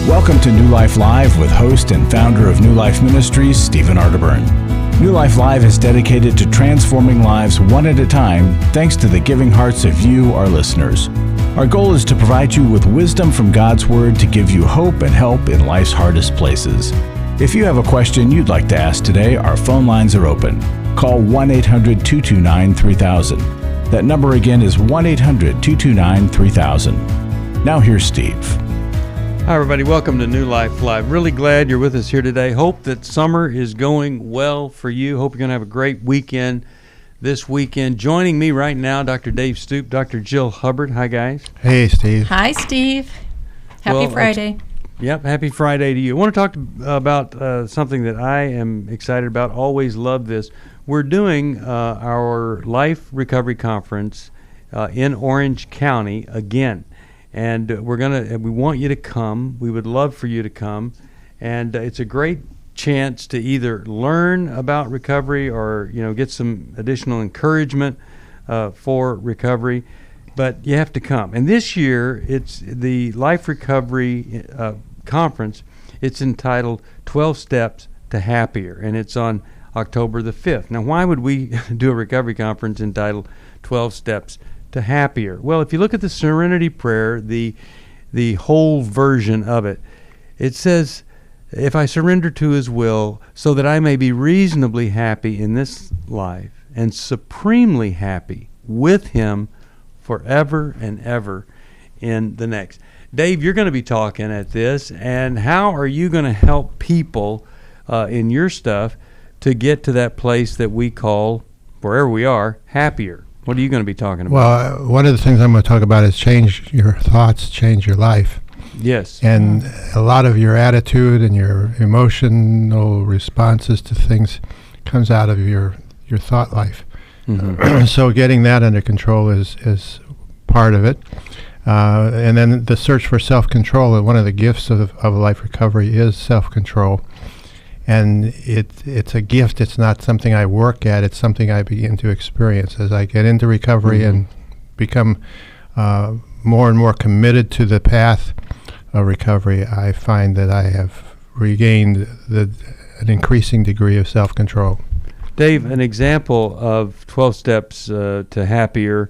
Welcome to New Life Live with host and founder of New Life Ministries, Stephen Arterburn. New Life Live is dedicated to transforming lives one at a time, thanks to the giving hearts of you, our listeners. Our goal is to provide you with wisdom from God's Word to give you hope and help in life's hardest places. If you have a question you'd like to ask today, our phone lines are open. Call 1-800-229-3000. That number again is 1-800-229-3000. Now here's Steve. Hi, everybody. Welcome to New Life Live. Really glad you're with us here today. Hope that summer is going well for you. Hope you're going to have a great weekend this weekend. Joining me right now, Dr. Dave Stoop, Dr. Jill Hubbard. Hi, guys. Hey, Steve. Hi, Steve. Happy Friday. Yep, happy Friday to you. I want to talk about something that I am excited about. Always love this. We're doing our Life Recovery Conference in Orange County again. And we want you to come. We would love for you to come. And it's a great chance to either learn about recovery or, get some additional encouragement for recovery. But you have to come. And this year, it's the Life Recovery Conference. It's entitled 12 Steps to Happier. And it's on October the 5th. Now, why would we do a recovery conference entitled 12 Steps to Happier? Well, if you look at the Serenity Prayer, the whole version of it, it says, if I surrender to His will so that I may be reasonably happy in this life and supremely happy with Him forever and ever in the next. Dave, you're going to be talking at this, and how are you going to help people in your stuff to get to that place that we call, wherever we are, happier? What are you going to be talking about? Well, one of the things I'm going to talk about is change your thoughts, change your life. Yes. And a lot of your attitude and your emotional responses to things comes out of your thought life. Mm-hmm. So getting that under control is part of it. And then the search for self-control. And one of the gifts of life recovery is self-control. And it's a gift. It's not something I work at. It's something I begin to experience as I get into recovery mm-hmm. and become more and more committed to the path of recovery. I find that I have regained an increasing degree of self-control. Dave, an example of 12 steps to happier.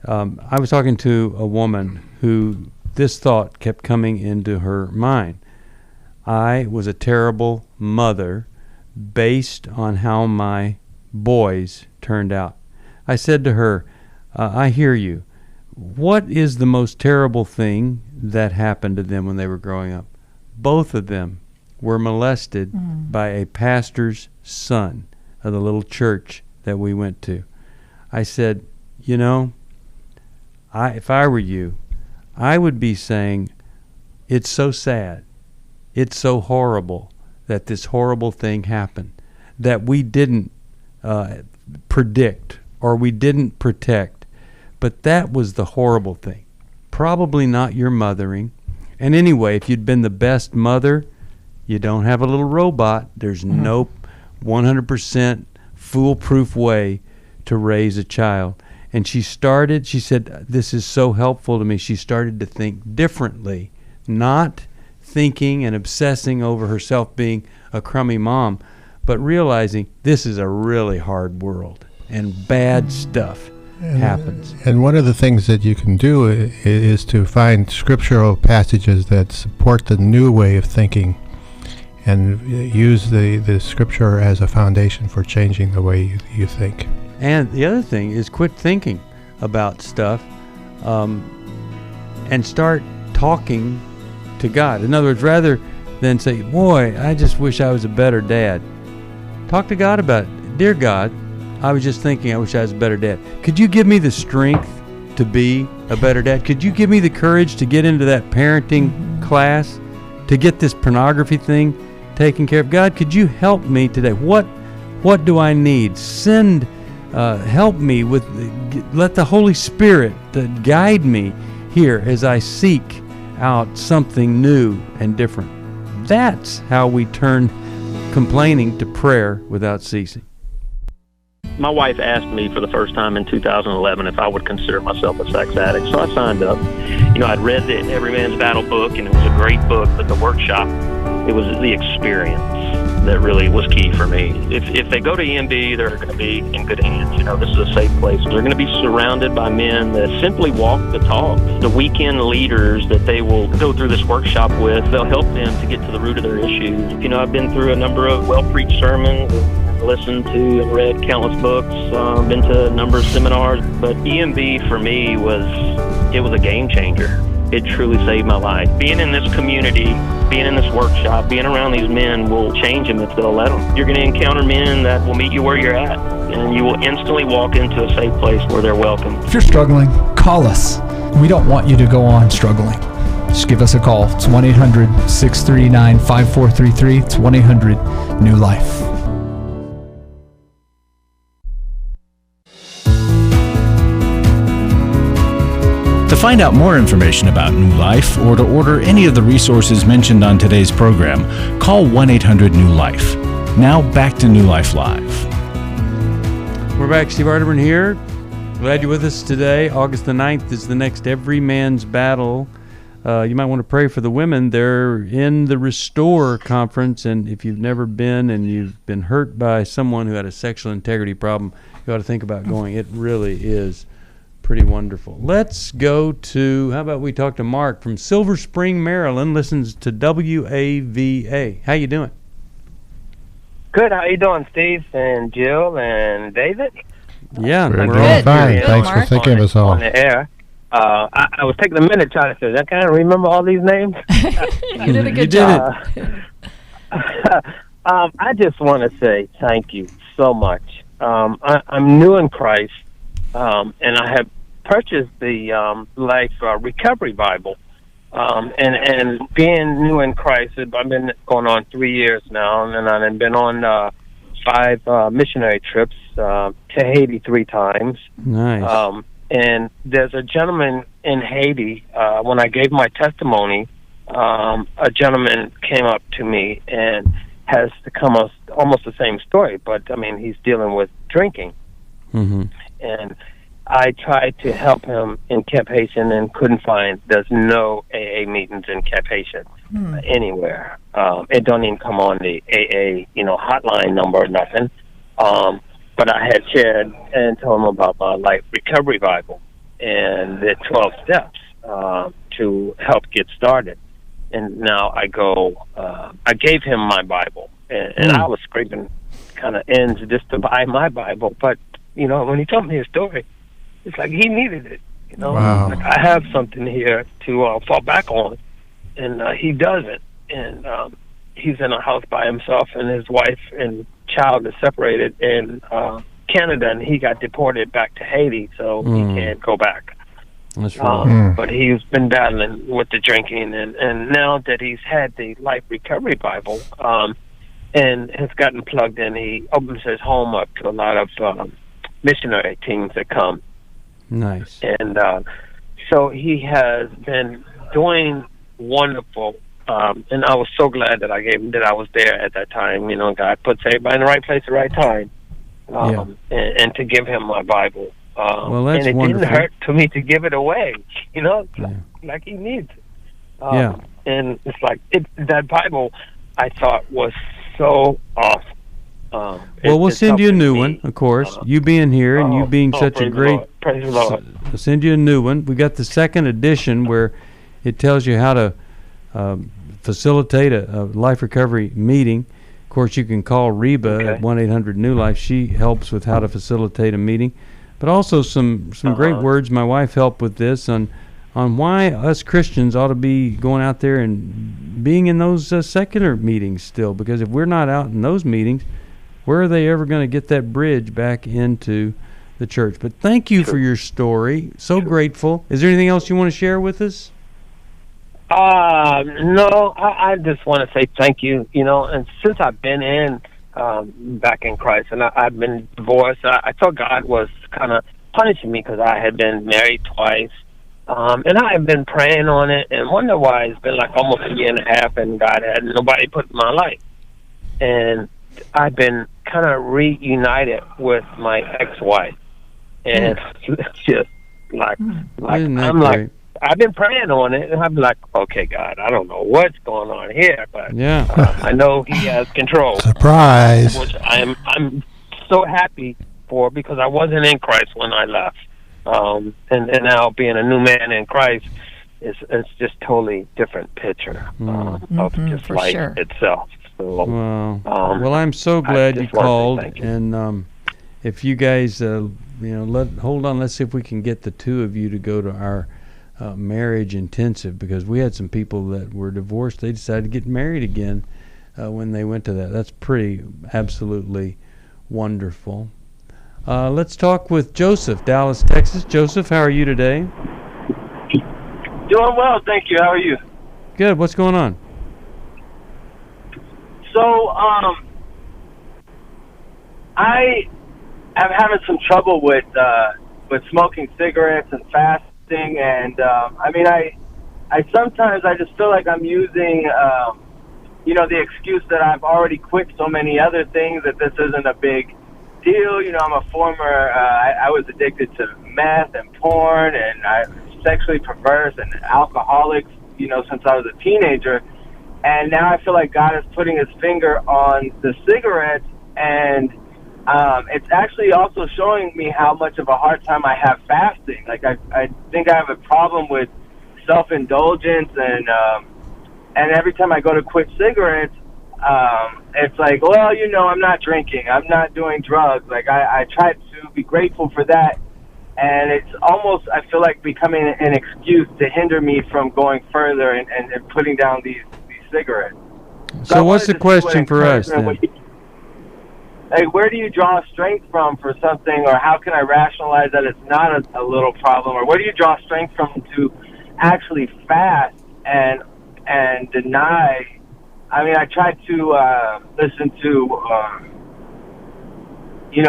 I was talking to a woman who this thought kept coming into her mind. I was a terrible mother based on how my boys turned out. I said to her, I hear you. What is the most terrible thing that happened to them when they were growing up? Both of them were molested by a pastor's son of the little church that we went to. I said, if I were you, I would be saying, it's so sad. It's so horrible that this horrible thing happened that we didn't predict or we didn't protect. But that was the horrible thing. Probably not your mothering. And anyway, if you'd been the best mother, you don't have a little robot. There's no 100% foolproof way to raise a child. And she said, this is so helpful to me. She started to think differently, not thinking and obsessing over herself being a crummy mom, but realizing this is a really hard world and bad stuff happens. And one of the things that you can do is to find scriptural passages that support the new way of thinking and use the scripture as a foundation for changing the way you think. And the other thing is quit thinking about stuff and start talking to God. In other words, rather than say, boy, I just wish I was a better dad, talk to God about it. Dear God, I was just thinking I wish I was a better dad. Could you give me the strength to be a better dad? Could you give me the courage to get into that parenting class, to get this pornography thing taken care of? God, could you help me today? What do I need? Help me let the Holy Spirit guide me here as I seek out something new and different. That's how we turn complaining to prayer without ceasing. My wife asked me for the first time in 2011 if I would consider myself a sex addict, so I signed up. I'd read the Every Man's Battle book, and it was a great book, but the workshop, it was the experience that really was key for me. If they go to EMB, they're going to be in good hands. This is a safe place. They're going to be surrounded by men that simply walk the talk. The weekend leaders that they will go through this workshop with, they'll help them to get to the root of their issues. I've been through a number of well-preached sermons, listened to and read countless books, been to a number of seminars, but EMB for me was a game changer. It truly saved my life. Being in this community, being in this workshop, being around these men will change them if they'll let them. You're going to encounter men that will meet you where you're at, and you will instantly walk into a safe place where they're welcome. If you're struggling, call us. We don't want you to go on struggling. Just give us a call. It's 1-800-639-5433. It's 1-800-NEW-LIFE. To find out more information about New Life or to order any of the resources mentioned on today's program, call 1-800-NEW-LIFE. Now back to New Life Live. We're back. Steve Arterburn here. Glad you're with us today. August the 9th is the next Every Man's Battle. You might want to pray for the women. They're in the Restore Conference, and if you've never been and you've been hurt by someone who had a sexual integrity problem, you ought to think about going. It really is pretty wonderful. Let's go to, how about we talk to Mark from Silver Spring, Maryland, listens to WAVA. How you doing? Good. How you doing, Steve and Jill and David? Yeah, We're we're doing all fine. here. Thanks for thinking of us all. On the air. I was taking a minute trying to say, I can't remember all these names. You did a good You did job. I just want to say thank you so much. I'm new in Christ, and I have purchased the Life Recovery Bible. And being new in Christ, I've been going on 3 years now, and I've been on 5 missionary trips to Haiti 3 times. Nice. And there's a gentleman in Haiti, when I gave my testimony, a gentleman came up to me and has come almost the same story, but, he's dealing with drinking. Mm-hmm. And I tried to help him in Camp Haitian and couldn't find, there's no AA meetings in Camp Haitian anywhere. It don't even come on the AA, hotline number or nothing. But I had shared and told him about my Life Recovery Bible and the 12 steps to help get started. And now I gave him my Bible, and I was scraping kind of ends just to buy my Bible. But, when he told me his story, it's like he needed it. Wow. Like I have something here to fall back on, and he doesn't. And he's in a house by himself, and his wife and child is separated in Canada, and he got deported back to Haiti, so he can't go back. That's right. But he's been battling with the drinking, and now that he's had the Life Recovery Bible and has gotten plugged in, he opens his home up to a lot of missionary teams that come. Nice. And so he has been doing wonderful. And I was so glad that I was there at that time. God puts everybody in the right place at the right time. And to give him my Bible. Well, that's and it wonderful. didn't hurt to me to give it away, like he needs it. And it's like, that Bible, I thought, was so awesome. Well, we'll send you a new one, of course. You being here and you being such a great... Praise the Lord. We'll send you a new one. We got the second edition where it tells you how to facilitate a life recovery meeting. Of course, you can call Reba at 1-800-NEW-LIFE. She helps with how to facilitate a meeting. But also some great words. My wife helped with this on why us Christians ought to be going out there and being in those secular meetings still. Because if we're not out in those meetings, where are they ever going to get that bridge back into the church? But thank you for your story. So grateful. Is there anything else you want to share with us? No, I just want to say thank you, and since I've been back in Christ, and I've been divorced, I thought God was kind of punishing me because I had been married twice, and I had been praying on it and wonder why it's been like almost a year and a half and God had nobody put in my life. And I've been kind of reunited with my ex-wife, and it's just like Isn't that I'm great? like, I've been praying on it, and I'm like, okay, God, I don't know what's going on here, but I know He has control. Surprise! Which I'm so happy for, because I wasn't in Christ when I left, and now being a new man in Christ, it's just totally different picture of just life itself. So, well, I'm so glad you called, and if you guys, hold on, let's see if we can get the two of you to go to our marriage intensive, because we had some people that were divorced. They decided to get married again when they went to that. That's pretty absolutely wonderful. Let's talk with Joseph, Dallas, Texas. Joseph, how are you today? Doing well, thank you. How are you? Good. What's going on? So, I am having some trouble with smoking cigarettes and fasting, and I sometimes I just feel like I'm using the excuse that I've already quit so many other things, that this isn't a big deal. I'm a former I was addicted to meth and porn, and I sexually perverse and alcoholic, since I was a teenager. And now I feel like God is putting His finger on the cigarettes, and it's actually also showing me how much of a hard time I have fasting. Like I think I have a problem with self-indulgence, and every time I go to quit cigarettes, it's like, well, I'm not drinking, I'm not doing drugs. Like I try to be grateful for that, and it's almost, I feel like, becoming an excuse to hinder me from going further and putting down these cigarettes. So what's the question for us then? Where do you draw strength from for something, or how can I rationalize that it's not a little problem, or where do you draw strength from to actually fast and deny? I try to listen to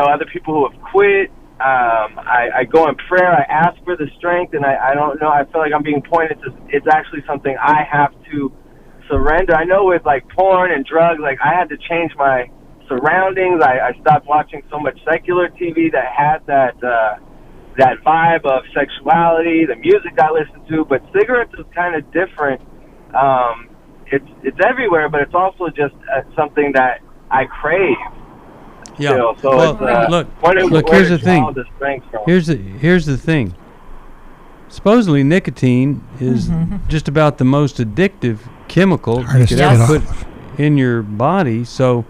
other people who have quit. I go in prayer, I ask for the strength, and I don't know, I feel like I'm being pointed to, it's actually something I have to surrender. I know with like porn and drugs, like I had to change my surroundings. I stopped watching so much secular TV that had that vibe of sexuality, the music I listened to. But cigarettes is kind of different. It's everywhere, but it's also just something that I crave. Yeah. So well, look. Here's the thing. Here's the thing. Supposedly, nicotine is just about the most addictive chemical you could ever put in your body. So,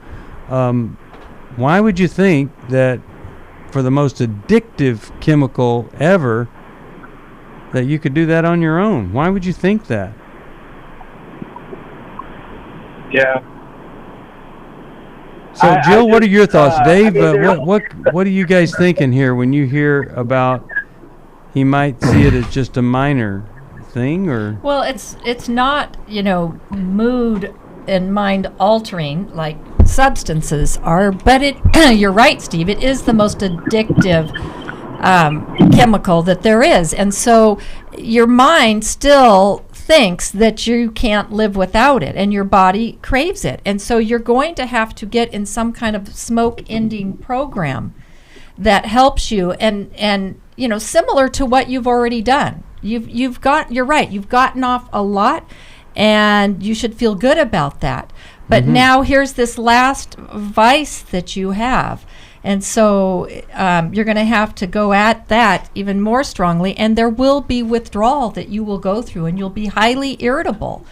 why would you think that for the most addictive chemical ever, that you could do that on your own? Why would you think that? Yeah. So, Jill, what are your thoughts? Dave, what are you guys thinking here when you hear about he might see it as just a minor thing, or? Well, it's not, mood and mind altering like substances are, but you're right, Steve, it is the most addictive chemical that there is. And so your mind still thinks that you can't live without it, and your body craves it. And so you're going to have to get in some kind of smoke ending program that helps you, and similar to what you've already done. You're right, you've gotten off a lot, and you should feel good about that. But now here's this last vice that you have. And so you're going to have to go at that even more strongly, and there will be withdrawal that you will go through, and you'll be highly irritable.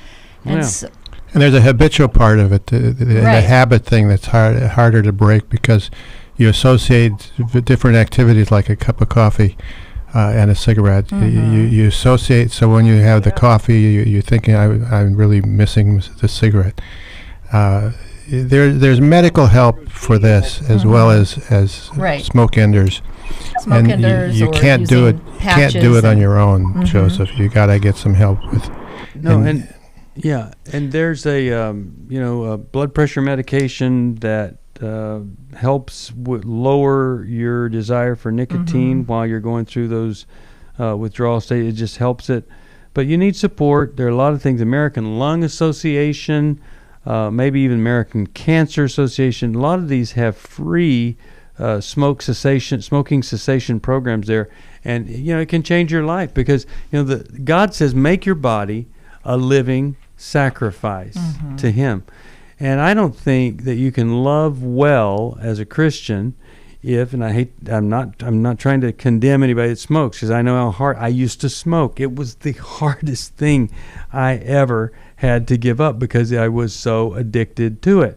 And, and there's a habitual part of it, the habit thing that's harder to break, because you associate different activities like a cup of coffee and a cigarette. You associate, so when you have the coffee, you're thinking, I'm really missing the cigarette. There's medical help for this, as well as smoke enders. Smoke enders, you can't do it. Can't do it on your own, Joseph. You got to get some help with. And there's a blood pressure medication that helps lower your desire for nicotine while you're going through those withdrawal stages. It just helps it, but you need support. There are a lot of things. American Lung Association. maybe even American Cancer Association. A lot of these have free smoking cessation programs there, and it can change your life because God says make your body a living sacrifice to Him, and I don't think that you can love well as a Christian I'm not trying to condemn anybody that smokes, because I know how hard I used to smoke. It was the hardest thing I ever had to give up because I was so addicted to it.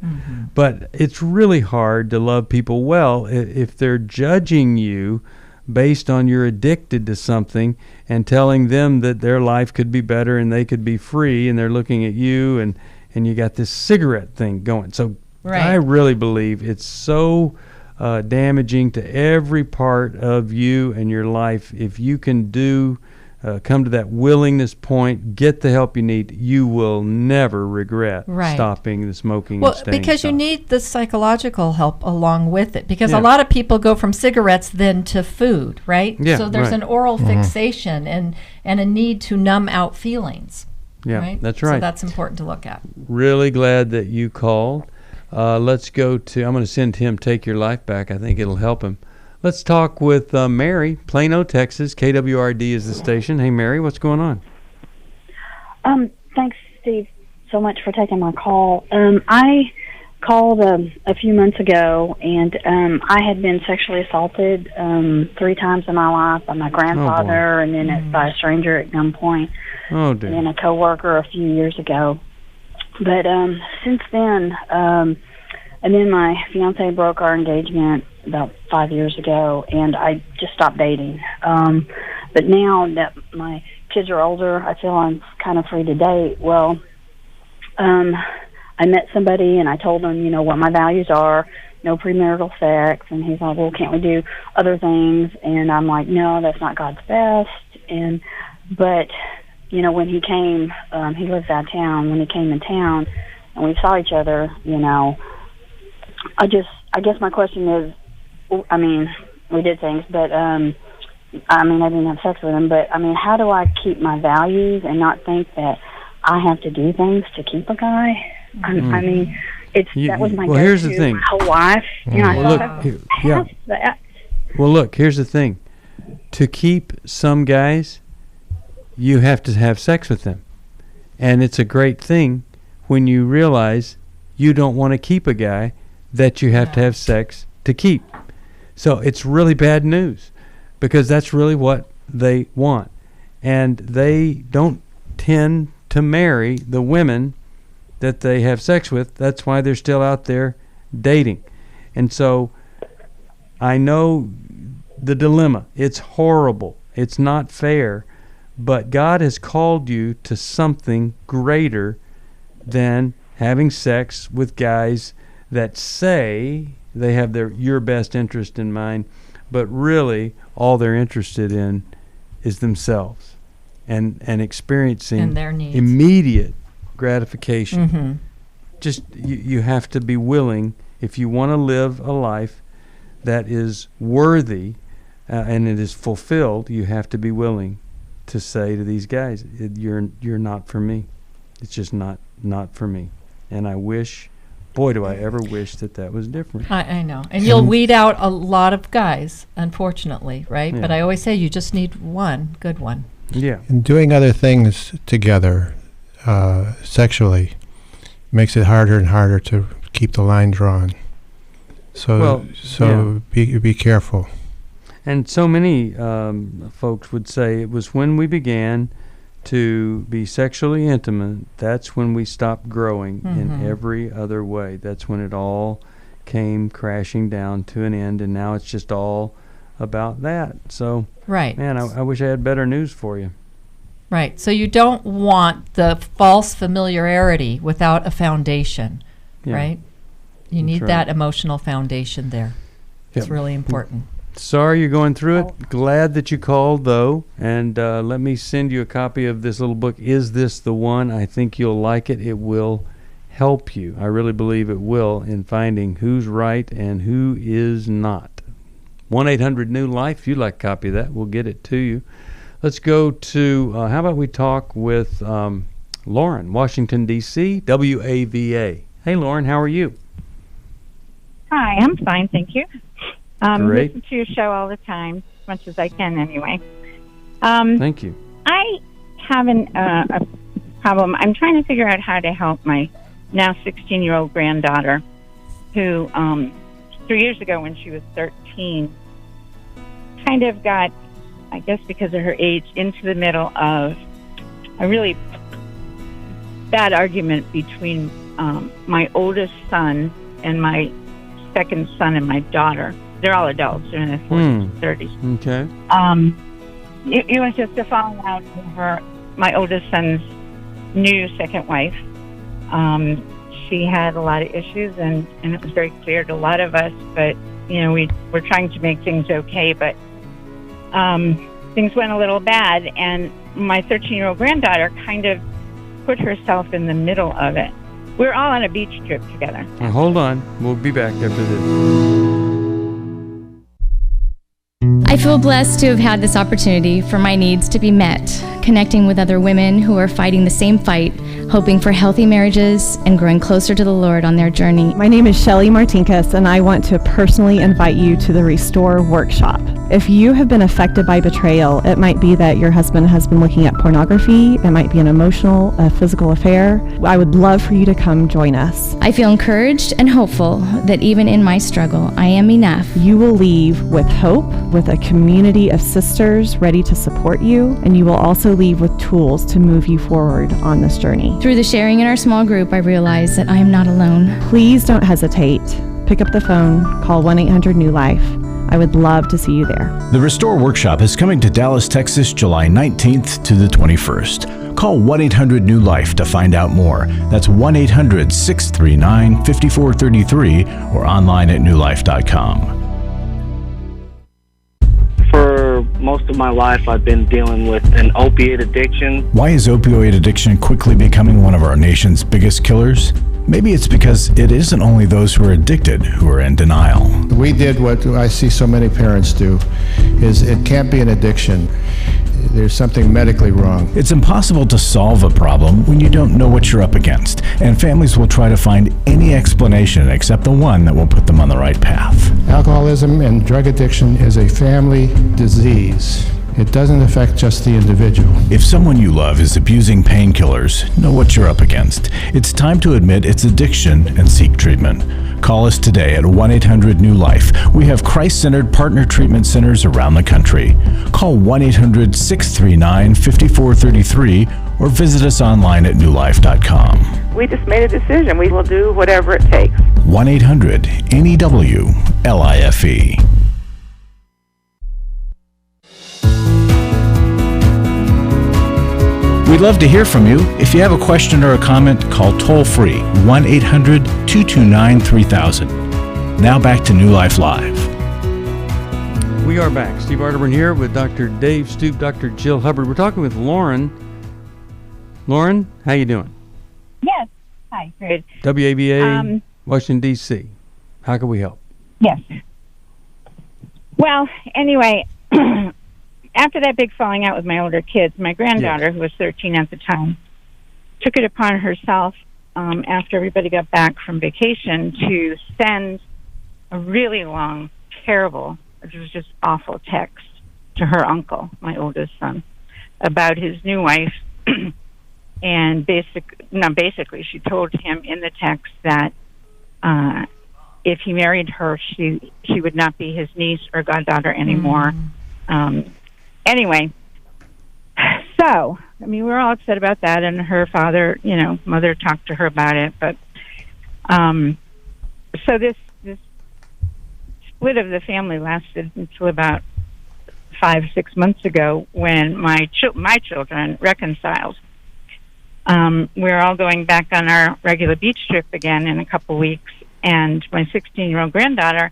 But it's really hard to love people well if they're judging you based on you're addicted to something and telling them that their life could be better and they could be free, and they're looking at you and you got this cigarette thing going. So I really believe it's so damaging to every part of you and your life. If you can come to that willingness point, get the help you need, you will never regret stopping the smoking. Well, and staying because you stopped. need the psychological help along with it, because a lot of people go from cigarettes then to food, right? Yeah, so there's an oral fixation and a need to numb out feelings. Yeah, right? that's right. So that's important to look at. Really glad that you called. Let's go to, I'm going to send him Take Your Life Back. I think it'll help him. Let's talk with Mary, Plano, Texas. KWRD is the station. Hey, Mary, what's going on? Thanks, Steve, so much for taking my call. I called a few months ago, and I had been sexually assaulted 3 times in my life by my grandfather, and then by a stranger at gunpoint, and then a coworker a few years ago. But since then, and then my fiance broke our engagement about 5 years ago, and I just stopped dating. But now that my kids are older, I feel I'm kind of free to date. Well, I met somebody, and I told him, what my values are, no premarital sex, and he's like, well, can't we do other things? And I'm like, no, that's not God's best. But when he came, he lives out of town. When he came in town and we saw each other, I guess my question is, we did things, but, I didn't have sex with him, but, how do I keep my values and not think that I have to do things to keep a guy? That was my go-to here's the thing. My whole life. Well, look, here's the thing. To keep some guys, you have to have sex with them. And it's a great thing when you realize you don't want to keep a guy that you have to have sex to keep. So it's really bad news, because that's really what they want. And they don't tend to marry the women that they have sex with. That's why they're still out there dating. And so I know the dilemma. It's horrible. It's not fair. But God has called you to something greater than having sex with guys that say they have your best interest in mind, but really all they're interested in is themselves and experiencing and their needs. Immediate gratification. Just you have to be willing, if you want to live a life that is worthy and it is fulfilled, you have to be willing to say to these guys, you're not for me. It's just not for me. And I wish, boy, do I ever wish that was different. I know. And you'll weed out a lot of guys, unfortunately, right? Yeah. But I always say you just need one good one. Yeah. And doing other things together sexually makes it harder and harder to keep the line drawn. So be careful. And so many folks would say it was when we began to be sexually intimate, that's when we stopped growing in every other way. That's when it all came crashing down to an end, and now it's just all about that. So, man, I wish I had better news for you. Right. So you don't want the false familiarity without a foundation, right? You need that emotional foundation there. It's really important. Sorry you're going through it. Glad that you called, though. And let me send you a copy of this little book, Is This the One? I think you'll like it. It will help you. I really believe it will in finding who's right and who is not. 1-800-NEW-LIFE. If you'd like a copy of that, we'll get it to you. Let's go to, how about we talk with Lauren, Washington, D.C., WAVA. Hey, Lauren, how are you? Hi, I'm fine, thank you. Great. Listen to your show all the time, as much as I can anyway. Thank you. I have a problem. I'm trying to figure out how to help my now 16-year-old granddaughter, who 3 years ago when she was 13, kind of got, I guess because of her age, into the middle of a really bad argument between my oldest son and my second son and my daughter. They're all adults. They're in their 40s and 30s. Okay. It was just a falling out over my oldest son's new second wife. She had a lot of issues, and it was very clear to a lot of us, but, we're trying to make things okay, but things went a little bad, and my 13-year-old granddaughter kind of put herself in the middle of it. We're all on a beach trip together. Now, hold on. We'll be back after this. I feel blessed to have had this opportunity for my needs to be met, connecting with other women who are fighting the same fight, hoping for healthy marriages and growing closer to the Lord on their journey. My name is Shelly Martinkus, and I want to personally invite you to the Restore Workshop. If you have been affected by betrayal, it might be that your husband has been looking at pornography, it might be an emotional, physical affair. I would love for you to come join us. I feel encouraged and hopeful that even in my struggle, I am enough. You will leave with hope, with a community of sisters ready to support you, and you will also leave with tools to move you forward on this journey. Through the sharing in our small group, I realize that I am not alone. Please don't hesitate. Pick up the phone, call 1-800-NEW-LIFE. I would love to see you there. The Restore Workshop is coming to Dallas, Texas, July 19th to the 21st. Call 1-800-NEW-LIFE to find out more. That's 1-800-639-5433 or online at newlife.com. For most of my life, I've been dealing with an opiate addiction. Why is opioid addiction quickly becoming one of our nation's biggest killers? Maybe it's because it isn't only those who are addicted who are in denial. We did what I see so many parents do, is it can't be an addiction. There's something medically wrong. It's impossible to solve a problem when you don't know what you're up against, and families will try to find any explanation except the one that will put them on the right path. Alcoholism and drug addiction is a family disease. It doesn't affect just the individual. If someone you love is abusing painkillers, know what you're up against. It's time to admit it's addiction and seek treatment. Call us today at 1-800-NEW-LIFE. We have Christ-centered partner treatment centers around the country. Call 1-800-639-5433 or visit us online at newlife.com. We just made a decision. We will do whatever it takes. 1-800-NEW-LIFE. We'd love to hear from you. If you have a question or a comment, call toll-free 1-800-229-3000. Now back to New Life Live. We are back. Steve Arterburn here with Dr. Dave Stoop, Dr. Jill Hubbard. We're talking with Lauren. Lauren, how you doing? Yes. Hi, good. WAVA, Washington, D.C. How can we help? Yes. Well, anyway, after that big falling out with my older kids, my granddaughter, who was 13 at the time, took it upon herself after everybody got back from vacation to send a really long, terrible, it was just awful text to her uncle, my oldest son, about his new wife. And basically, she told him in the text that if he married her, she would not be his niece or goddaughter anymore. Anyway, so, I mean, we were all upset about that, and her father, mother talked to her about it, but, so this split of the family lasted until about 5-6 months ago when my children reconciled. We're all going back on our regular beach trip again in a couple weeks, and my 16-year-old granddaughter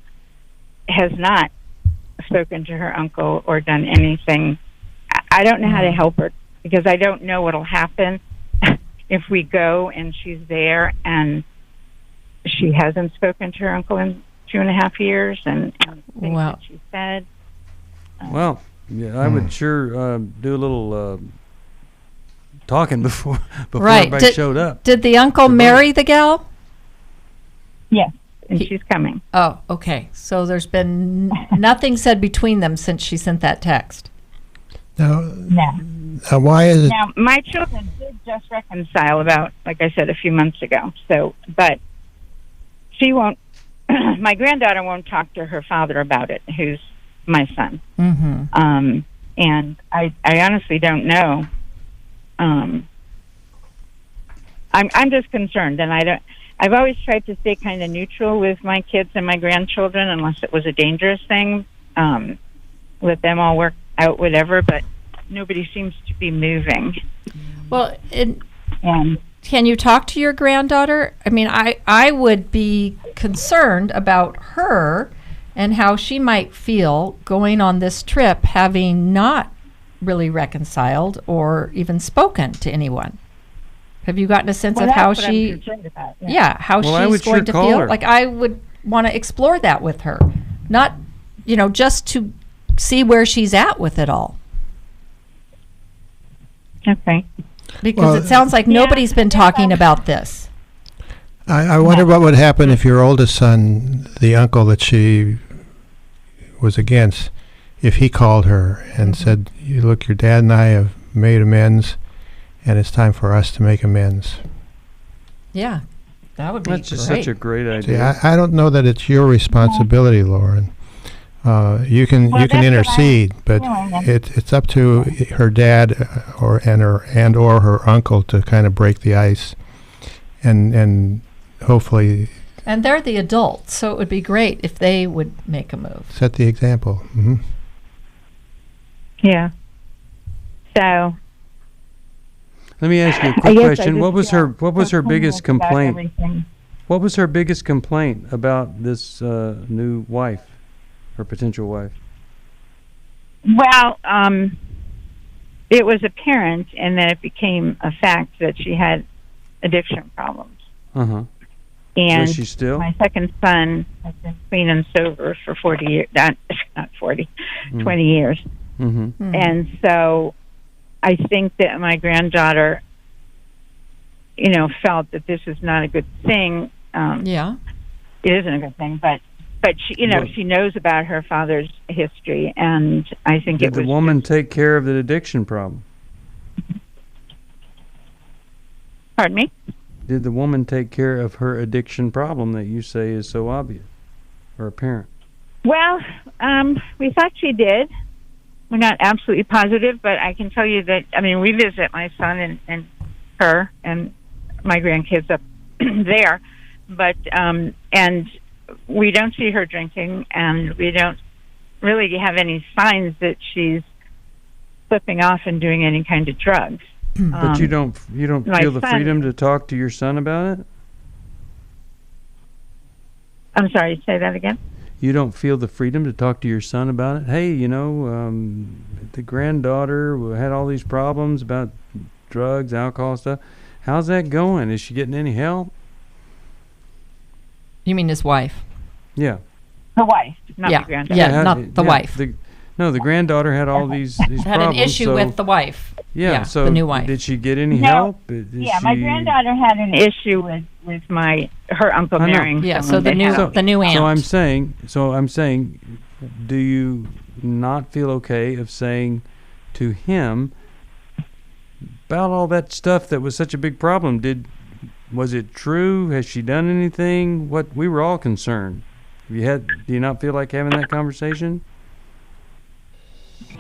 has not spoken to her uncle or done anything. I don't know how to help her because I don't know what'll happen if we go and she's there and she hasn't spoken to her uncle in 2.5 years and things that she said. Well, yeah, I would sure do a little talking before Right. everybody showed up. Did the uncle marry the gal? Yes, and she's coming. Oh, okay. So there's been nothing said between them since she sent that text. Now, No. why is it? Now, my children did just reconcile about, like I said, a few months ago. So, but she won't, my granddaughter won't talk to her father about it, who's my son. Mm-hmm. And I honestly don't know. I'm just concerned, and I've always tried to stay kind of neutral with my kids and my grandchildren, unless it was a dangerous thing. Let them all work out whatever, but nobody seems to be moving. Well, can you talk to your granddaughter? I mean, I would be concerned about her and how she might feel going on this trip having not really reconciled or even spoken to anyone. Have you gotten a sense of how she, how she's going to feel? Like, I would want to explore that with her, not, just to see where she's at with it all. Okay. Because it sounds like nobody's been talking about this. I wonder what would happen if your oldest son, the uncle that she was against, if he called her and said, "Look, your dad and I have made amends, and it's time for us to make amends." Yeah, that would be That's just such a great idea. See, I don't know that it's your responsibility, Lauren. You can intercede, but it's up to her dad or her uncle to kind of break the ice, and hopefully. And they're the adults, so it would be great if they would make a move. Set the example. Mm-hmm. Yeah. So. Let me ask you a quick question. What was her biggest complaint? What was her biggest complaint about this new wife, her potential wife? Well, it was apparent, and then it became a fact that she had addiction problems. Uh-huh. And is she still? My second son has been clean and sober for 40 years. Not 40, 20 years. Mm-hmm. And so I think that my granddaughter, felt that this is not a good thing. Yeah. It isn't a good thing, but she, she knows about her father's history, and I think Did the woman take care of the addiction problem? Pardon me? Did the woman take care of her addiction problem that you say is so obvious or apparent? Well, we thought she did. We're not absolutely positive, but I can tell you that, we visit my son and her and my grandkids up there, but, and we don't see her drinking, and we don't really have any signs that she's slipping off and doing any kind of drugs. But you don't feel the freedom to talk to your son about it? I'm sorry, say that again? You don't feel the freedom to talk to your son about it? Hey, the granddaughter had all these problems about drugs, alcohol stuff. How's that going? Is she getting any help? You mean his wife? Yeah. The wife, not the granddaughter. Yeah, not the wife. The granddaughter had all these had problems. An issue with the wife. Yeah, so the new wife. Did she get any help? My granddaughter had an issue with her uncle marrying. Yeah, so the new aunt. So I'm saying, do you not feel okay of saying to him about all that stuff that was such a big problem? Was it true? Has she done anything? We were all concerned. Do you not feel like having that conversation?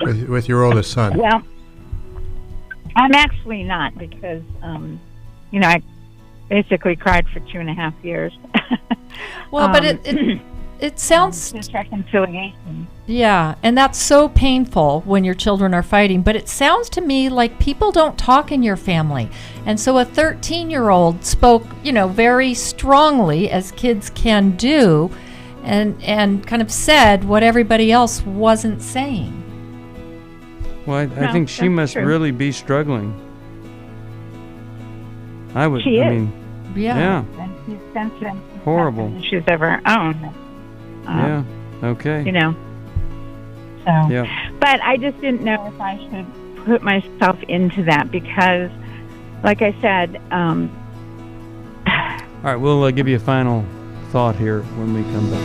With your oldest son? Well, I'm actually not, because, I basically cried for 2.5 years. Well, but it sounds... This reconciliation. Yeah, and that's so painful when your children are fighting, but it sounds to me like people don't talk in your family. And so a 13-year-old spoke, very strongly, as kids can do, and kind of said what everybody else wasn't saying. Well, I think she must really be struggling. She is. Yeah. And she's sensitive. Horrible. She's ever owned. Yeah. Okay. So. Yeah. But I just didn't know if I should put myself into that, because like I said, All right, we'll give you a final thought here when we come back.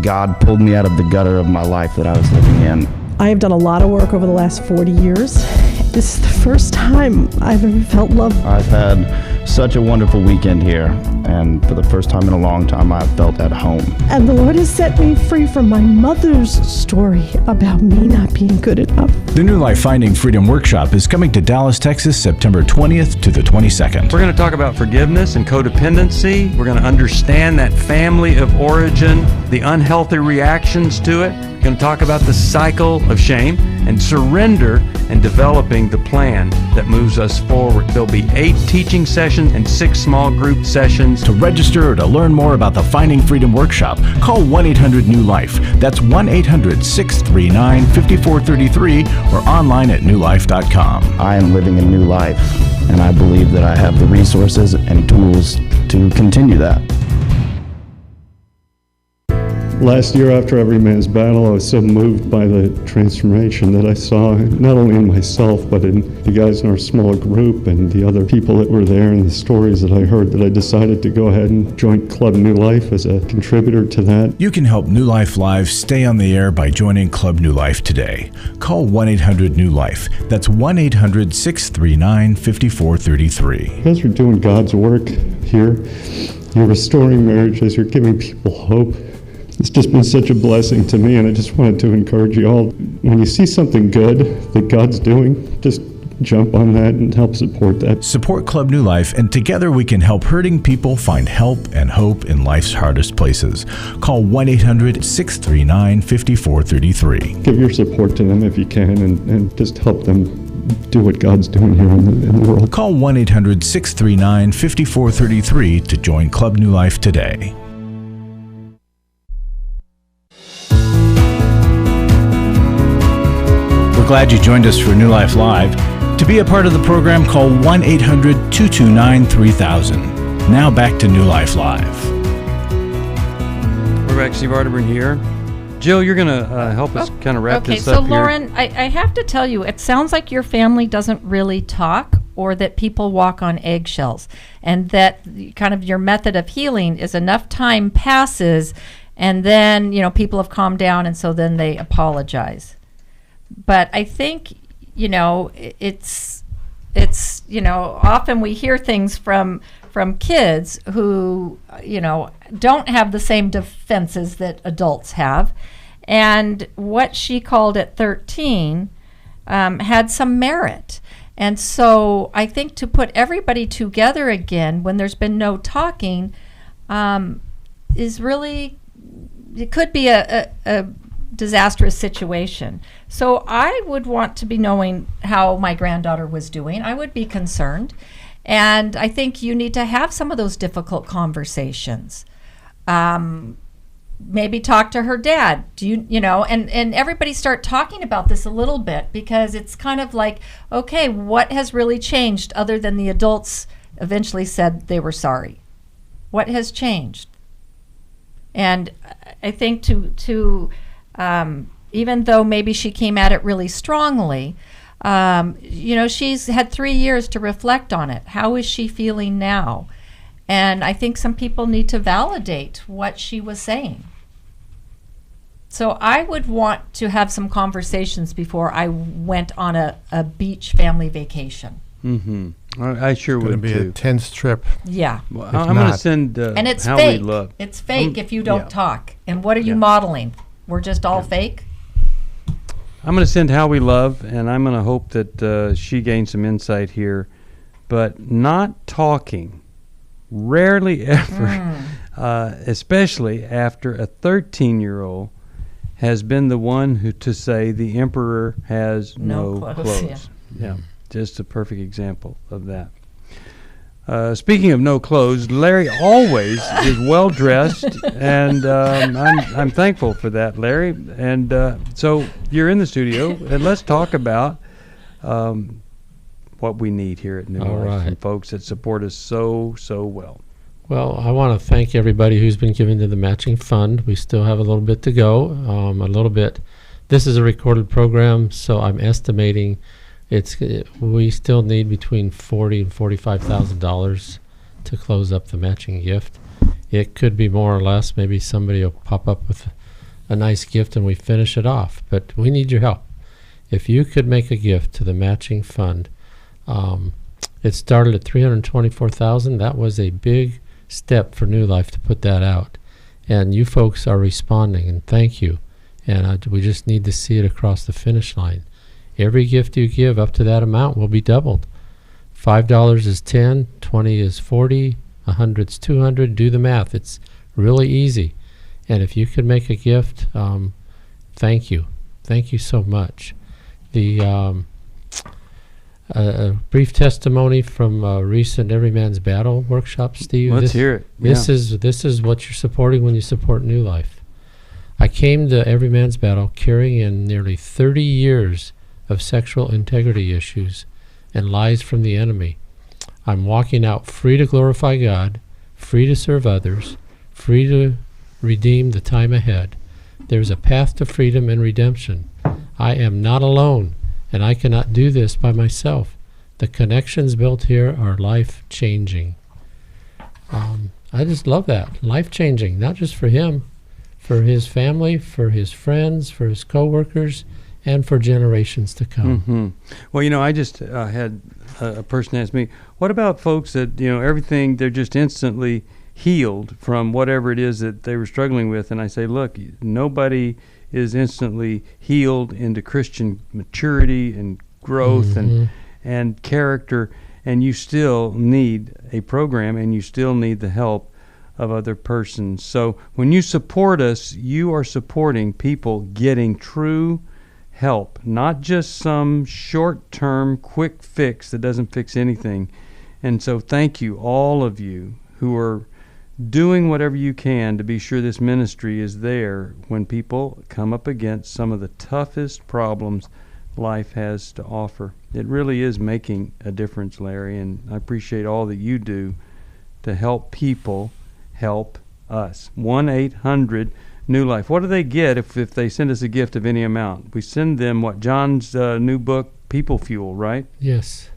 God pulled me out of the gutter of my life that I was living in. I have done a lot of work over the last 40 years. This is the first time I've ever felt love. I've had such a wonderful weekend here, and for the first time in a long time, I've felt at home. And the Lord has set me free from my mother's story about me not being good enough. The New Life Finding Freedom Workshop is coming to Dallas, Texas, September 20th to the 22nd. We're going to talk about forgiveness and codependency. We're going to understand that family of origin, the unhealthy reactions to it. We're going to talk about the cycle of shame and surrender and developing the plan that moves us forward. There'll be 8 teaching sessions and 6 small group sessions. To register or to learn more about the Finding Freedom Workshop, call 1-800-NEW-LIFE. That's 1-800-639-5433 or online at newlife.com. I am living a new life, and I believe that I have the resources and tools to continue that. Last year, after Every Man's Battle, I was so moved by the transformation that I saw, not only in myself, but in the guys in our small group and the other people that were there and the stories that I heard, that I decided to go ahead and join Club New Life as a contributor to that. You can help New Life Live stay on the air by joining Club New Life today. Call 1-800-NEW-LIFE. That's 1-800-639-5433. You guys are doing God's work here. You're restoring marriages. You're giving people hope. It's just been such a blessing to me, and I just wanted to encourage you all. When you see something good that God's doing, just jump on that and help support that. Support Club New Life, and together we can help hurting people find help and hope in life's hardest places. Call 1-800-639-5433. Give your support to them if you can, and just help them do what God's doing here in the world. Call 1-800-639-5433 to join Club New Life today. We're glad you joined us for New Life Live. To be a part of the program, call 1-800-229-3000. Now back to New Life Live. We're back. Steve Arterburn here. Jill, you're going to help us kind of wrap this up here. Okay, so Lauren, I have to tell you, it sounds like your family doesn't really talk, or that people walk on eggshells, and that kind of your method of healing is enough time passes, and then, people have calmed down, and so then they apologize. But I think, it's often we hear things from kids who, don't have the same defenses that adults have. And what she called at 13 had some merit. And so I think to put everybody together again when there's been no talking is really, it could be a disastrous situation. So I would want to be knowing how my granddaughter was doing. I would be concerned. And I think you need to have some of those difficult conversations. Maybe talk to her dad. And everybody start talking about this a little bit, because it's kind of like, okay, what has really changed other than the adults eventually said they were sorry? What has changed? And I think to even though maybe she came at it really strongly, she's had 3 years to reflect on it. How is she feeling now? And I think some people need to validate what she was saying. So I would want to have some conversations before I went on a beach family vacation. Mm-hmm. I sure would, too. It's going to be a tense trip. Yeah. Well, I'm going to send and it's how fake. we love. It's fake if you don't talk. And what are you modeling? We're just all fake? I'm going to send How We Love, and I'm going to hope that she gains some insight here. But not talking, rarely ever, especially after a 13-year-old has been the one to say the emperor has no clothes. Yeah, just a perfect example of that. Speaking of no clothes, Larry always is well dressed, and I'm thankful for that, Larry. And so you're in the studio, and let's talk about what we need here at New Life, and folks that support us so well. Well, I want to thank everybody who's been giving to the matching fund. We still have a little bit to go, a little bit This is a recorded program, so I'm estimating we still need between $40,000 and $45,000 to close up the matching gift. It could be more or less. Maybe somebody will pop up with a nice gift and we finish it off. But we need your help. If you could make a gift to the matching fund, it started at $324,000. That was a big step for New Life to put that out. And you folks are responding, and thank you. And we just need to see it across the finish line. Every gift you give up to that amount will be doubled. $5 is 10, 20 is 40, 100 is 200. Do the math. It's really easy. And if you could make a gift, thank you. Thank you so much. The a brief testimony from a recent Every Man's Battle workshop, Steve. Let's hear it. This is what you're supporting when you support New Life. I came to Every Man's Battle carrying in nearly 30 years of sexual integrity issues and lies from the enemy. I'm walking out free to glorify God, free to serve others, free to redeem the time ahead. There's a path to freedom and redemption. I am not alone, and I cannot do this by myself. The connections built here are life-changing. I just love that. Life-changing, not just for him, for his family, for his friends, for his co-workers, and for generations to come. Mm-hmm. Well, I just had a person ask me, what about folks that, everything, they're just instantly healed from whatever it is that they were struggling with? And I say, look, nobody is instantly healed into Christian maturity and growth and character, and you still need a program, and you still need the help of other persons. So when you support us, you are supporting people getting true help, not just some short-term quick fix that doesn't fix anything. And so thank you, all of you who are doing whatever you can to be sure this ministry is there when people come up against some of the toughest problems life has to offer. It really is making a difference, Larry, and I appreciate all that you do to help people help us. 1-800-NEW LIFE. What do they get if they send us a gift of any amount? We send them John's new book, People Fuel, right? Yes.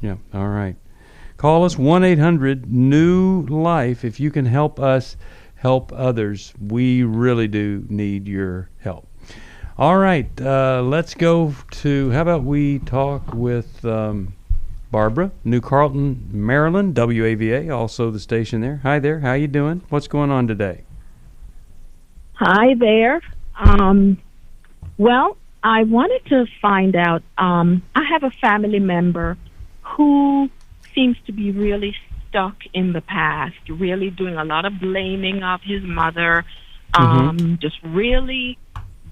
Yeah, all right. Call us 1-800-NEW-LIFE if you can help us help others. We really do need your help. All right, let's go to, how about we talk with Barbara, New Carlton, Maryland, WAVA, also the station there. Hi there, how you doing? What's going on today? Hi there. Well, I wanted to find out, I have a family member who seems to be really stuck in the past, really doing a lot of blaming of his mother, just really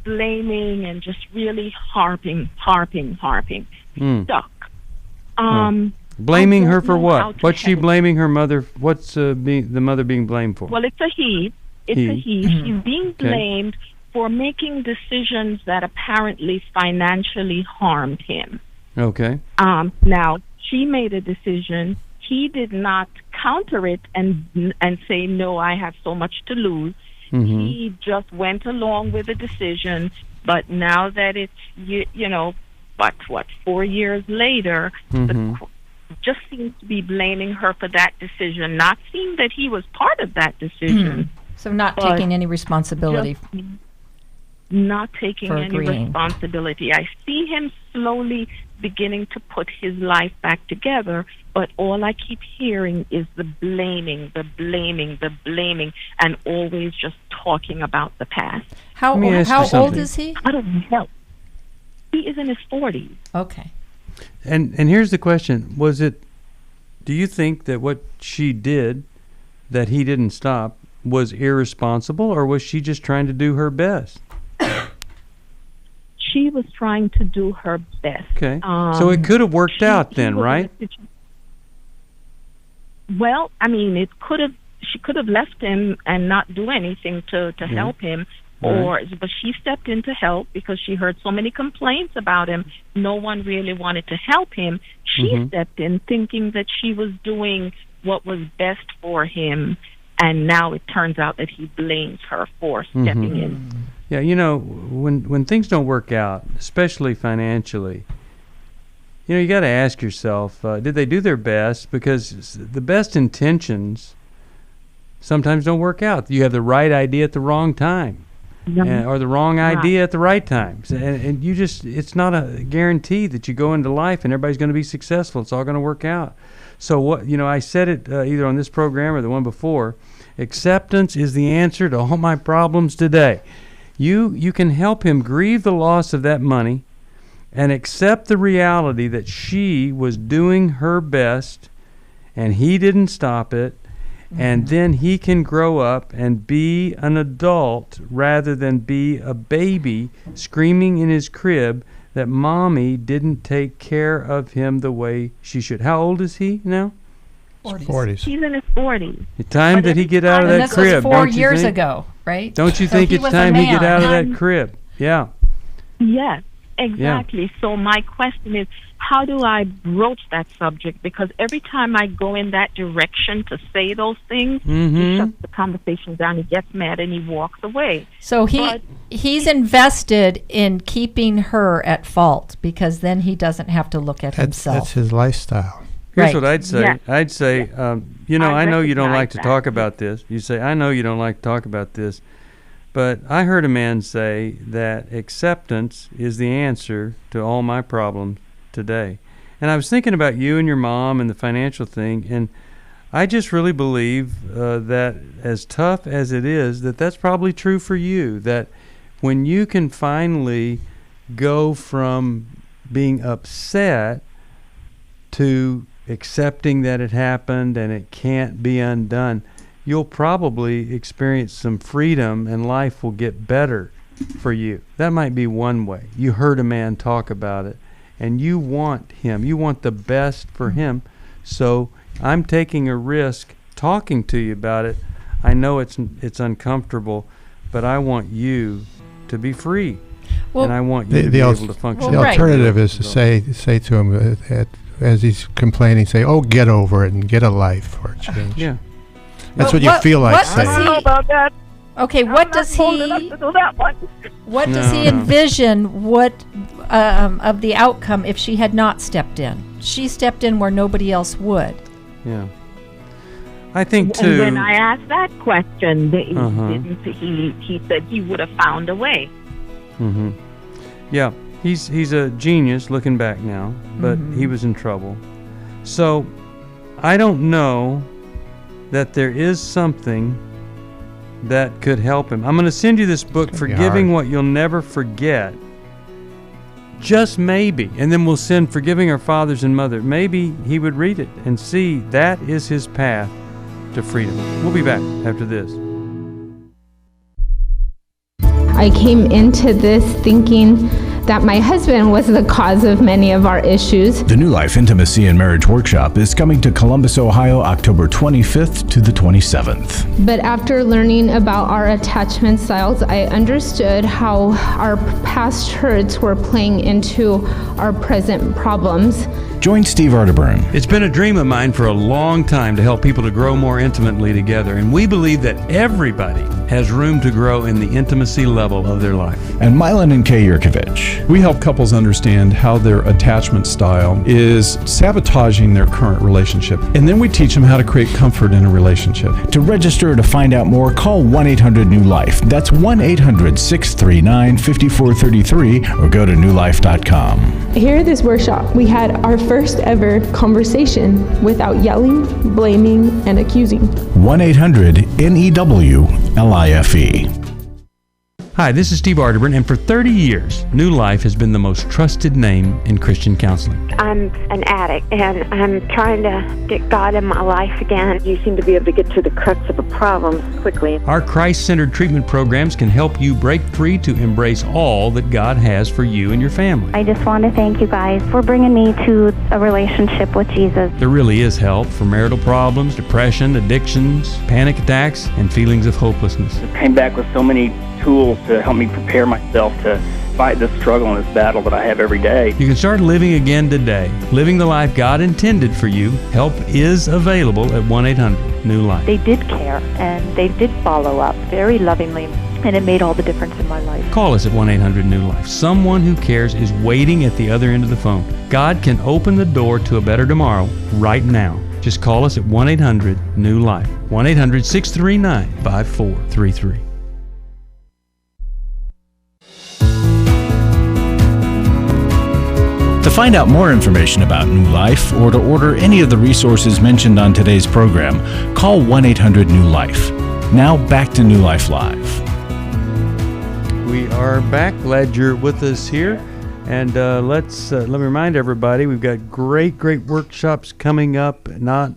blaming and just really harping. Stuck. Blaming her for what? What's she blaming her mother? What's the mother being blamed for? Well, it's a he. She's being blamed for making decisions that apparently financially harmed him. Okay. Now, she made a decision. He did not counter it and say, no, I have so much to lose. He just went along with the decision. But now that it's, 4 years later, just seems to be blaming her for that decision, not seeing that he was part of that decision. So not taking any responsibility. Not taking any responsibility. I see him slowly beginning to put his life back together, but all I keep hearing is the blaming, and always just talking about the past. How old is he? I don't know. He is in his 40s. Okay. And here's the question. Do you think that what she did, that he didn't stop, was irresponsible, or was she just trying to do her best? She was trying to do her best. Okay. So it could have worked out then, right? Well, I mean, she could have left him and not do anything to help him, but she stepped in to help because she heard so many complaints about him. No one really wanted to help him. She stepped in thinking that she was doing what was best for him, and now it turns out that he blames her for stepping in. Yeah, when things don't work out, especially financially, you got to ask yourself, did they do their best? Because the best intentions sometimes don't work out. You have the right idea at the wrong time, or the wrong idea at the right time. And it's not a guarantee that you go into life and everybody's going to be successful. It's all going to work out. So I said it either on this program or the one before, acceptance is the answer to all my problems today. You can help him grieve the loss of that money and accept the reality that she was doing her best and he didn't stop it, and then he can grow up and be an adult rather than be a baby screaming in his crib that mommy didn't take care of him the way she should. How old is he now? 40s. He's in his 40s. It's time that he get out of that crib. This was 4 years ago, right? Don't you think it's time he get out of that crib? Yeah. Yes, exactly. Yeah. So my question is, how do I broach that subject? Because every time I go in that direction to say those things, he shuts the conversation down, he gets mad, and he walks away. So he's invested in keeping her at fault, because then he doesn't have to look at himself. That's his lifestyle. Here's what I'd say. Yeah. I'd say, I know you don't like to talk about this. You say, I know you don't like to talk about this. But I heard a man say that acceptance is the answer to all my problems today. And I was thinking about you and your mom and the financial thing, and I just really believe that as tough as it is, that's probably true for you, that when you can finally go from being upset to accepting that it happened and it can't be undone, you'll probably experience some freedom and life will get better for you. That might be one way. You heard a man talk about it and you want the best for him. So I'm taking a risk talking to you about it. I know it's uncomfortable, but I want you to be free. And I want you to be able to function. The alternative is to say to him as he's complaining, say, "Oh, get over it and get a life or a change." Yeah. That's what you feel like saying. I don't know about that. Okay, what does he envision of the outcome if she had not stepped in? She stepped in where nobody else would. Yeah. I think too. And when I asked that question, he said he would have found a way. Mm-hmm. Yeah, he's a genius looking back now, but he was in trouble. So I don't know that there is something that could help him. I'm going to send you this book, Forgiving What You'll Never Forget. Just maybe. And then we'll send Forgiving Our Fathers and Mother. Maybe he would read it and see that is his path to freedom. We'll be back after this. I came into this thinking that my husband was the cause of many of our issues. The New Life Intimacy and Marriage Workshop is coming to Columbus, Ohio, October 25th to the 27th. But after learning about our attachment styles, I understood how our past hurts were playing into our present problems. Join Steve Arterburn. It's been a dream of mine for a long time to help people to grow more intimately together, and we believe that everybody has room to grow in the intimacy level of their life. And Milan and Kay Yurkovich. We help couples understand how their attachment style is sabotaging their current relationship, and then we teach them how to create comfort in a relationship. To register or to find out more, call 1-800-NEW-LIFE. That's 1-800-639-5433, or go to newlife.com. Here at this workshop, we had our first ever conversation without yelling, blaming, and accusing. 1-800-NEW-LIFE. Hi, this is Steve Arterburn, and for 30 years, New Life has been the most trusted name in Christian counseling. I'm an addict, and I'm trying to get God in my life again. You seem to be able to get to the crux of a problem quickly. Our Christ-centered treatment programs can help you break free to embrace all that God has for you and your family. I just want to thank you guys for bringing me to a relationship with Jesus. There really is help for marital problems, depression, addictions, panic attacks, and feelings of hopelessness. I came back with so many tools to help me prepare myself to fight this struggle and this battle that I have every day. You can start living again today, living the life God intended for you. Help is available at 1-800-NEW-LIFE. They did care, and they did follow up very lovingly, and it made all the difference in my life. Call us at 1-800-NEW-LIFE. Someone who cares is waiting at the other end of the phone. God can open the door to a better tomorrow right now. Just call us at 1-800-NEW-LIFE. 1-800-639-5433. To find out more information about New Life or to order any of the resources mentioned on today's program, call 1-800-NEW-LIFE. Now back to New Life Live. We are back. Glad you're with us here. And let me remind everybody, we've got great workshops coming up, not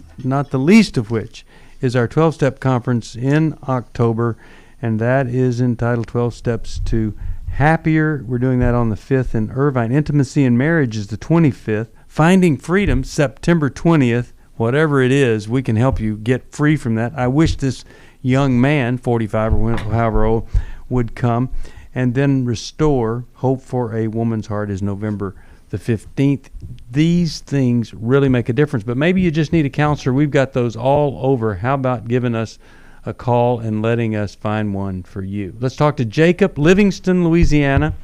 the least of which is our 12-step conference in October, and that is entitled 12 Steps to Happier. We're doing that on the 5th in Irvine. Intimacy in Marriage is the 25th. Finding Freedom, September 20th. Whatever it is, we can help you get free from that. I wish this young man, 45 or however old, would come. And then Restore, Hope for a Woman's Heart, is November the 15th. These things really make a difference. But maybe you just need a counselor. We've got those all over. How about giving us a call and letting us find one for you? Let's talk to Jacob, Livingston, Louisiana,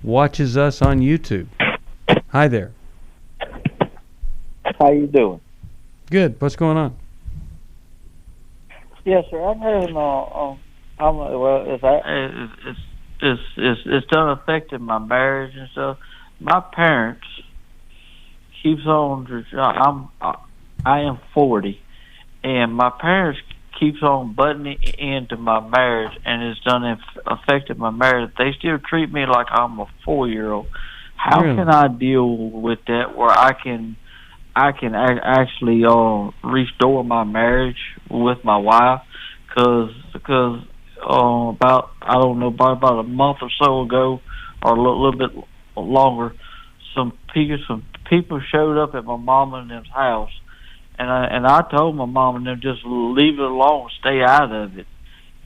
watches us on YouTube. Hi there. How you doing? Good. What's going on? Yes, sir. I'm having it's done affecting my marriage and stuff. My parents keeps on. I am 40, and my parents keeps on butting into my marriage, and it's done affected my marriage. They still treat me like I'm a 4-year-old. How can I deal with that where I can actually restore my marriage with my wife? Because about a month or so ago, or a little bit longer, some people showed up at my mom and them's house, and I told my mom and them just leave it alone, stay out of it.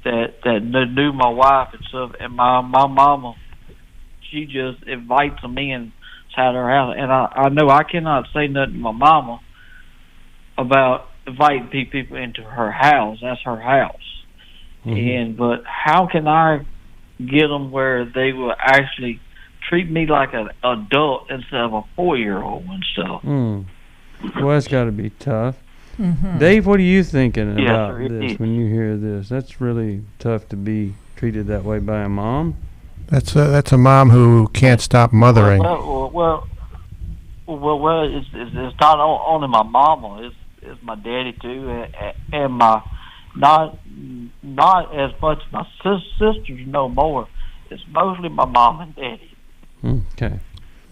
That knew my wife and stuff, and my mama, she just invites them inside her house, and I know I cannot say nothing to my mama about inviting people into her house. That's her house. Mm-hmm. But how can I get them where they will actually treat me like an adult instead of a 4-year-old and stuff? Well, that's got to be tough. Mm-hmm. Dave, what are you thinking about this when you hear this? That's really tough to be treated that way by a mom. That's a mom who can't stop mothering. Well, it's not only my mama. It's my daddy too, and my not as much my sisters no more. It's mostly my mom and daddy. Okay.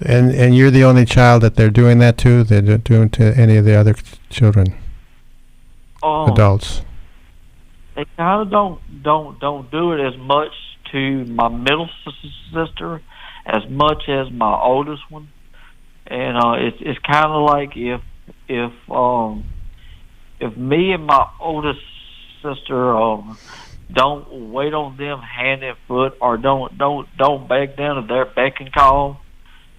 And you're the only child that they're doing that to? They're not doing to any of the other children, adults? They kind of don't do it as much to my middle sister as much as my oldest one. And it's kind of like if me and my oldest sister don't wait on them hand and foot, or don't back down to their beck and call,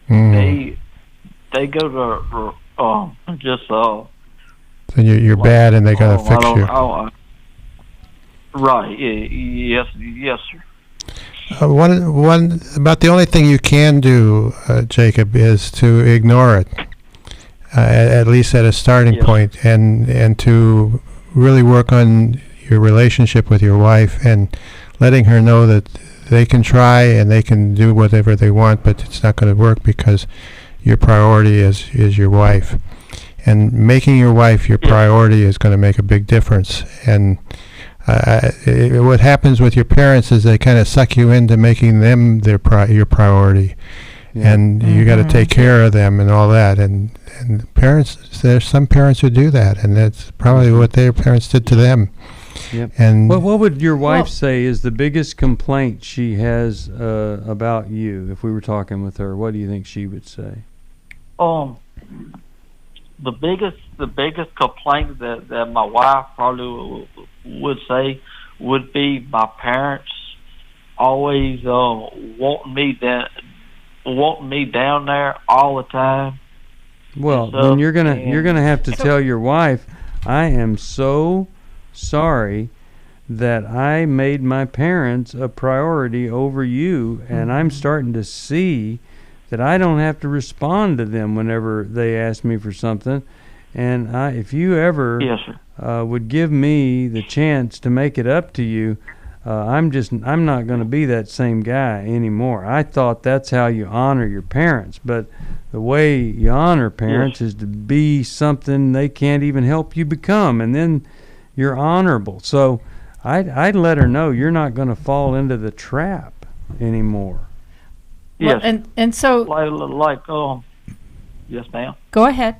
they go to just so you're bad and they gotta fix you. Right? Yes, sir. One about the only thing you can do, Jacob, is to ignore it, at least at a starting point, and to really work on your relationship with your wife and letting her know that they can try and they can do whatever they want, but it's not going to work because your priority is your wife. And making your wife your priority is going to make a big difference. And what happens with your parents is they kind of suck you into making them your priority. Yeah. And you got to take care of them and all that. And parents, there's some parents who do that, and that's probably what their parents did to them. Yep. And what would your wife say is the biggest complaint she has about you? If we were talking with her, what do you think she would say? The biggest complaint that my wife probably would say would be my parents always wanting me wanting me down there all the time. Well, So, then you're gonna have to tell your wife, I am so sorry that I made my parents a priority over you, and I'm starting to see that I don't have to respond to them whenever they ask me for something. And if you ever Yes, sir. would give me the chance to make it up to you, I'm not going to be that same guy anymore. I thought that's how you honor your parents, but the way you honor parents is to be something they can't even help you become, and then you're honorable. So I'd let her know you're not going to fall into the trap anymore. Yes. Well, and so yes, ma'am. go ahead.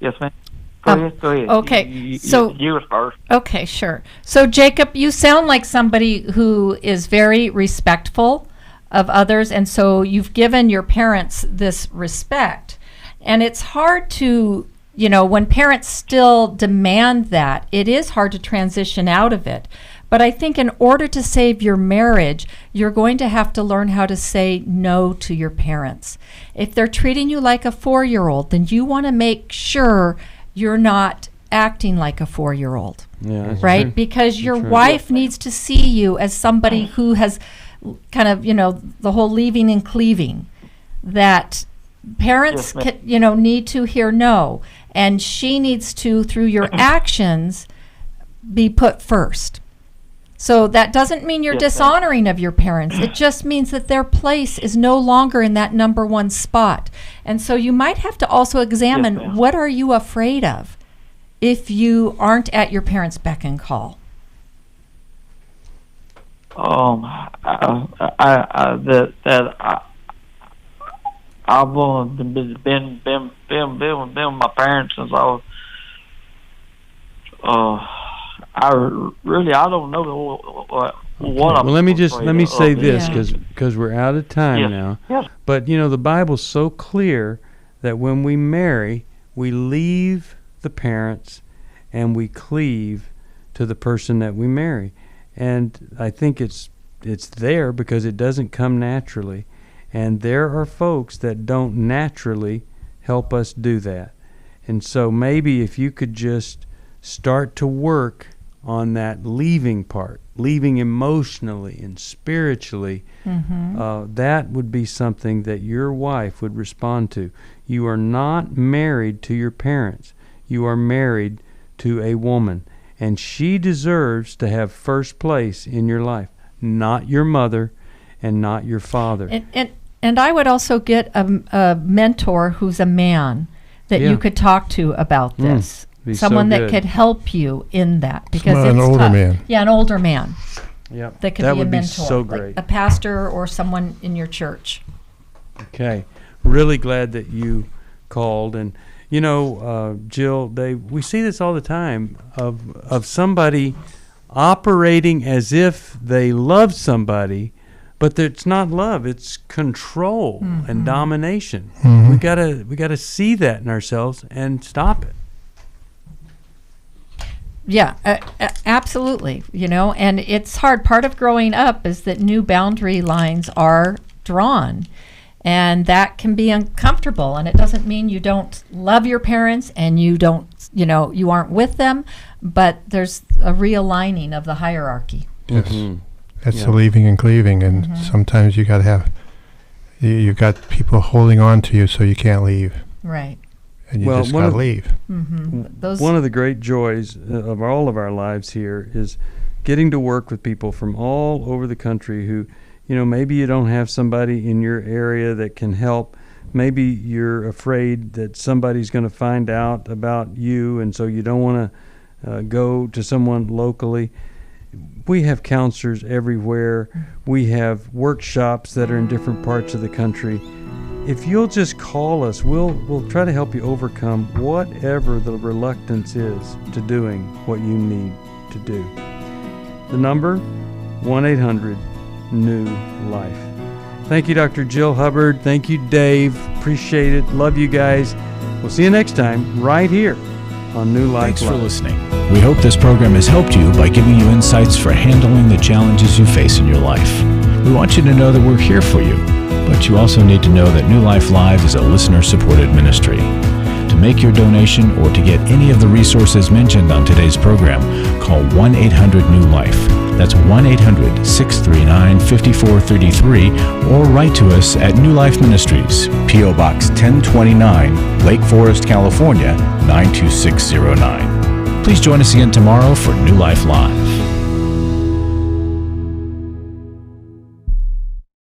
Yes, ma'am. Go ahead. Okay, so you was first. Okay, sure. So Jacob, you sound like somebody who is very respectful of others, and so you've given your parents this respect. And it's hard to, when parents still demand that, it is hard to transition out of it. But I think in order to save your marriage, you're going to have to learn how to say no to your parents. If they're treating you like a 4-year-old, then you want to make sure you're not acting like a 4-year-old. Yeah, that's right? true. Because your That's true. wife needs to see you as somebody who has kind of, the whole leaving and cleaving, that parents need to hear no, and she needs to, through your actions, be put first. So that doesn't mean you're dishonoring of your parents. It just means that their place is no longer in that number one spot. And so you might have to also examine, what are you afraid of if you aren't at your parents' beck and call? I've been with my parents since I was. I don't know what I'm. Well, let me say this, Yeah. because we're out of time now. Yes. But the Bible's so clear that when we marry, we leave the parents and we cleave to the person that we marry. And I think it's there because it doesn't come naturally. And there are folks that don't naturally help us do that. And so maybe if you could just start to work on that leaving part, leaving emotionally and spiritually, that would be something that your wife would respond to. You are not married to your parents. You are married to a woman, and she deserves to have first place in your life, not your mother and not your father. And I would also get a mentor who's a man that you could talk to about this. Someone that could help you in that, because an older tough. man. Yeah, an older man. Yep. That could That be a would be mentor, so like great. a pastor or someone in your church. Okay. Really glad that you called. And, Jill, Dave, we see this all the time of somebody operating as if they love somebody, but it's not love, it's control and domination. We gotta see that in ourselves and stop it. Yeah, absolutely. And it's hard. Part of growing up is that new boundary lines are drawn, and that can be uncomfortable. And it doesn't mean you don't love your parents and you don't, you aren't with them, but there's a realigning of the hierarchy. Yes. That's the leaving and cleaving, and sometimes you got to have, you've got people holding on to you so you can't leave. Right. And you just got to leave. One of the great joys of all of our lives here is getting to work with people from all over the country who, maybe you don't have somebody in your area that can help. Maybe you're afraid that somebody's going to find out about you, and so you don't want to go to someone locally. We have counselors everywhere. We have workshops that are in different parts of the country. If you'll just call us, we'll try to help you overcome whatever the reluctance is to doing what you need to do. The number, 1-800-NEW-LIFE. Thank you, Dr. Jill Hubbard. Thank you, Dave. Appreciate it. Love you guys. We'll see you next time right here on New Life Thanks Live. for listening. We hope this program has helped you by giving you insights for handling the challenges you face in your life. We want you to know that we're here for you. But you also need to know that New Life Live is a listener-supported ministry. To make your donation or to get any of the resources mentioned on today's program, call 1-800-NEW-LIFE. That's 1-800-639-5433, or write to us at New Life Ministries, P.O. Box 1029, Lake Forest, California, 92609. Please join us again tomorrow for New Life Live.